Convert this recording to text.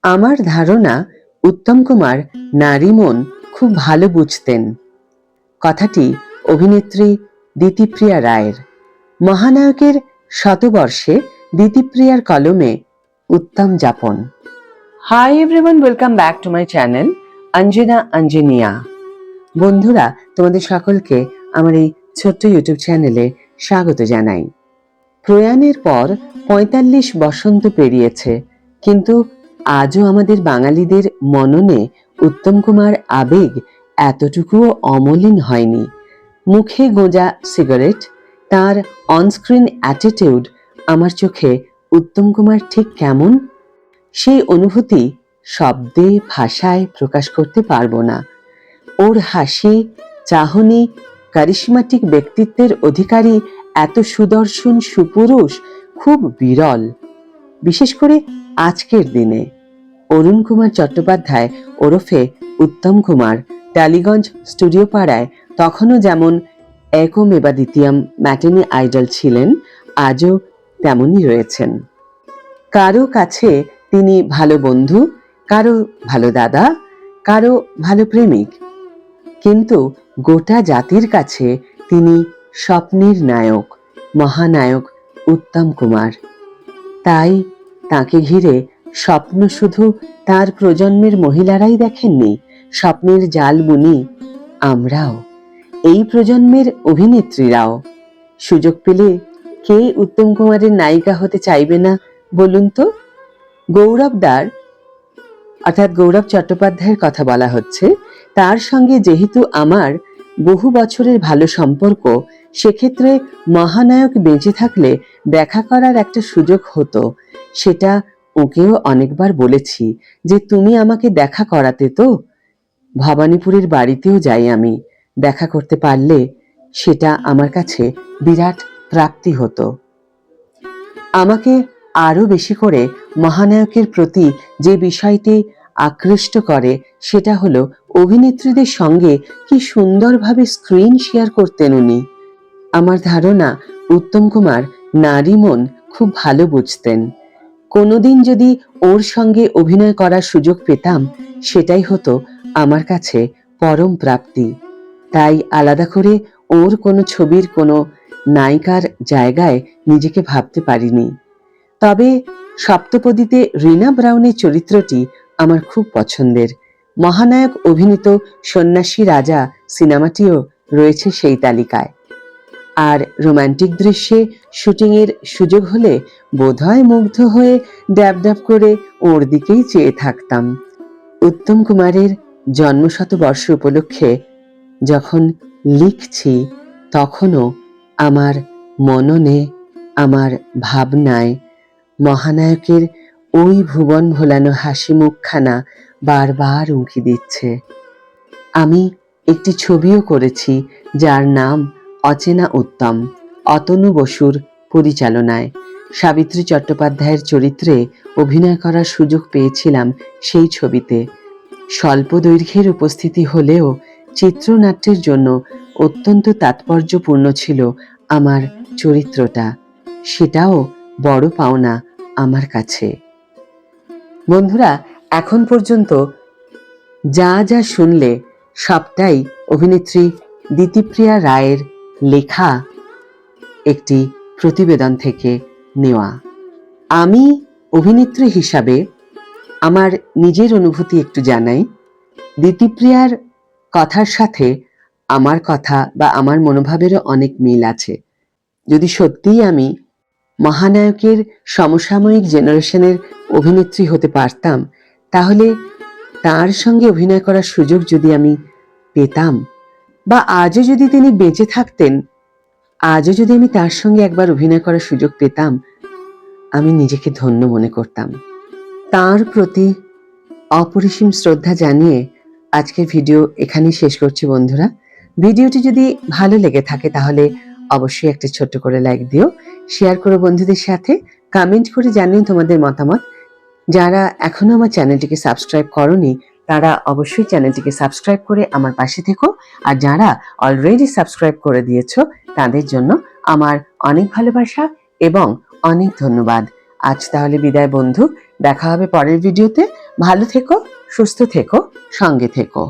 আমার ধারণা উত্তম কুমার নারী মন খুব ভালো বুঝতেন। কথাটি অভিনেত্রী দিতিপ্রিয়া রায়ের। মহানায়কের শতবর্ষে দিতিপ্রিয়ার কলমে উত্তম যাপন। Hi everyone, welcome back to my channel Anjana Anjaniya. বন্ধুরা, তোমাদের সকলকে আমার এই ছোট্ট ইউটিউব চ্যানেলে স্বাগত জানাই। প্রয়াণের পর ৪৫ বসন্ত পেরিয়েছে, কিন্তু আজও আমাদের বাঙালিদের মননে উত্তম কুমার আবেগ এতটুকুও অমলিন হয়নি। মুখে গোঁজা সিগারেট, তার অনস্ক্রিন অ্যাটিটিউড, আমার চোখে উত্তম কুমার ঠিক কেমন, সেই অনুভূতি শব্দে ভাষায় প্রকাশ করতে পারবো না। ওর হাসি, চাহনি, কারিশমাটিক ব্যক্তিত্বের অধিকারী এত সুদর্শন সুপুরুষ খুব বিরল, বিশেষ করে আজকের দিনে। অরুণ কুমার চট্টোপাধ্যায় ওরফে উত্তম কুমার টালিগঞ্জ স্টুডিও পাড়ায় তখনও যেমন একমেবা দ্বিতীয়ম ম্যাটিনি আইডল ছিলেন, আজও তেমনই রয়েছেন। কারো কাছে তিনি ভালো বন্ধু, কারো ভালো দাদা, কারো ভালো প্রেমিক, কিন্তু গোটা জাতির কাছে তিনি স্বপ্নের নায়ক, মহানায়ক উত্তম কুমার। তাই তাকে ঘিরে স্বপ্ন শুধু তার প্রজন্মের মহিলারাই দেখেননি, স্বপ্নের জাল বুনি আমরাও, এই প্রজন্মের অভিনেত্রীরাও। সুযোগ পেলে কে উত্তম কুমারের নায়িকা হতে চাইবে না বলুন তো? গৌরবদার অর্থাৎ গৌরব চট্টোপাধ্যায়ের কথা বলা হচ্ছে। তার সঙ্গে যেহেতু আমার বহু বছরের ভালো সম্পর্ক, সেক্ষেত্রে মহানায়ক বেঁচে থাকলে দেখা করার একটা সুযোগ হতো। সেটা ওকেও অনেকবার বলেছি যে তুমি আমাকে দেখা করাতে তো। ভবানীপুরের বাড়িতেও যাই আমি, দেখা করতে পারলে সেটা আমার কাছে বিরাট প্রাপ্তি হতো। আমাকে আরো বেশি করে মহানায়কের প্রতি যে বিষয়টি আকৃষ্ট করে সেটা হলো অভিনেত্রীদের সঙ্গে কি সুন্দরভাবে স্ক্রিন শেয়ার করতেন উনি। আমার ধারণা উত্তম কুমার নারী মন খুব ভালো বুঝতেন। কোনোদিন যদি ওর সঙ্গে অভিনয় করার সুযোগ পেতাম, সেটাই হতো আমার কাছে পরম প্রাপ্তি। তাই আলাদা করে ওর কোনো ছবির কোনো নায়িকার জায়গায় নিজেকে ভাবতে পারিনি। তবে সপ্তপদীতে রীনা ব্রাউনের চরিত্রটি আমার খুব পছন্দের। মহানায়ক অভিনীত সন্ন্যাসী রাজা সিনেমাটিও রয়েছে সেই তালিকায়। আর রোমান্টিক দৃশ্যে শুটিংয়ের সুযোগ হলে বোধহয় মুগ্ধ হয়ে ড্যাব ড্যাব করে ওর দিকেই চেয়ে থাকতাম। উত্তম কুমারের জন্মশতবর্ষ উপলক্ষে যখন লিখছি, তখনও আমার মননে, আমার ভাবনায় মহানায়কের ওই ভুবন ভোলানো হাসি মুখখানা বারবার উঁকি দিচ্ছে। আমি একটি ছবিও করেছি যার নাম অচেনা উত্তম, অতনু বসুর পরিচালনায়। সাবিত্রী চট্টোপাধ্যায়ের চরিত্রে অভিনয় করার সুযোগ পেয়েছিলাম সেই ছবিতে। স্বল্প দৈর্ঘ্যের উপস্থিতি হলেও চিত্রনাট্যের জন্য অত্যন্ত তাৎপর্যপূর্ণ ছিল আমার চরিত্রটা। সেটাও বড় পাওনা আমার কাছে। বন্ধুরা, এখন পর্যন্ত যা যা শুনলে সবটাই অভিনেত্রী দিতিপ্রিয়া রায়ের লেখা একটি প্রতিবেদন থেকে নেওয়া। আমি অভিনেত্রী হিসাবে আমার নিজের অনুভূতি একটু জানাই। দিতিপ্রিয়ার কথার সাথে আমার কথা বা আমার মনোভাবেরও অনেক মিল আছে। যদি সত্যিই আমি মহানায়কের সমসাময়িক জেনারেশনের অভিনেত্রী হতে পারতাম, তাহলে তার সঙ্গে অভিনয় করার সুযোগ যদি আমি পেতাম, বা আজও যদি তিনি বেঁচে থাকতেন, আজও যদি আমি তার সঙ্গে একবার অভিনয় করার সুযোগ পেতাম, আমি নিজেকে ধন্য মনে করতাম। তার প্রতি অপরিসীম শ্রদ্ধা জানিয়ে আজকের ভিডিও এখানেই শেষ করছি বন্ধুরা। ভিডিওটি যদি ভালো লেগে থাকে তাহলে অবশ্যই একটা ছোট্ট করে লাইক দিও, শেয়ার করো বন্ধুদের সাথে, কমেন্ট করে জানিও তোমাদের মতামত। যারা এখনো আমার চ্যানেলটিকে সাবস্ক্রাইব করনি তারা অবশ্যই চ্যানেলটিকে সাবস্ক্রাইব করে আমার পাশে থেকো, আর যারা অলরেডি সাবস্ক্রাইব করে দিয়েছো তাদের জন্য আমার অনেক ভালোবাসা এবং অনেক ধন্যবাদ। আজ তাহলে বিদায় বন্ধু, দেখা হবে পরের ভিডিওতে। ভালো থেকো, সুস্থ থেকো, সঙ্গে থেকো।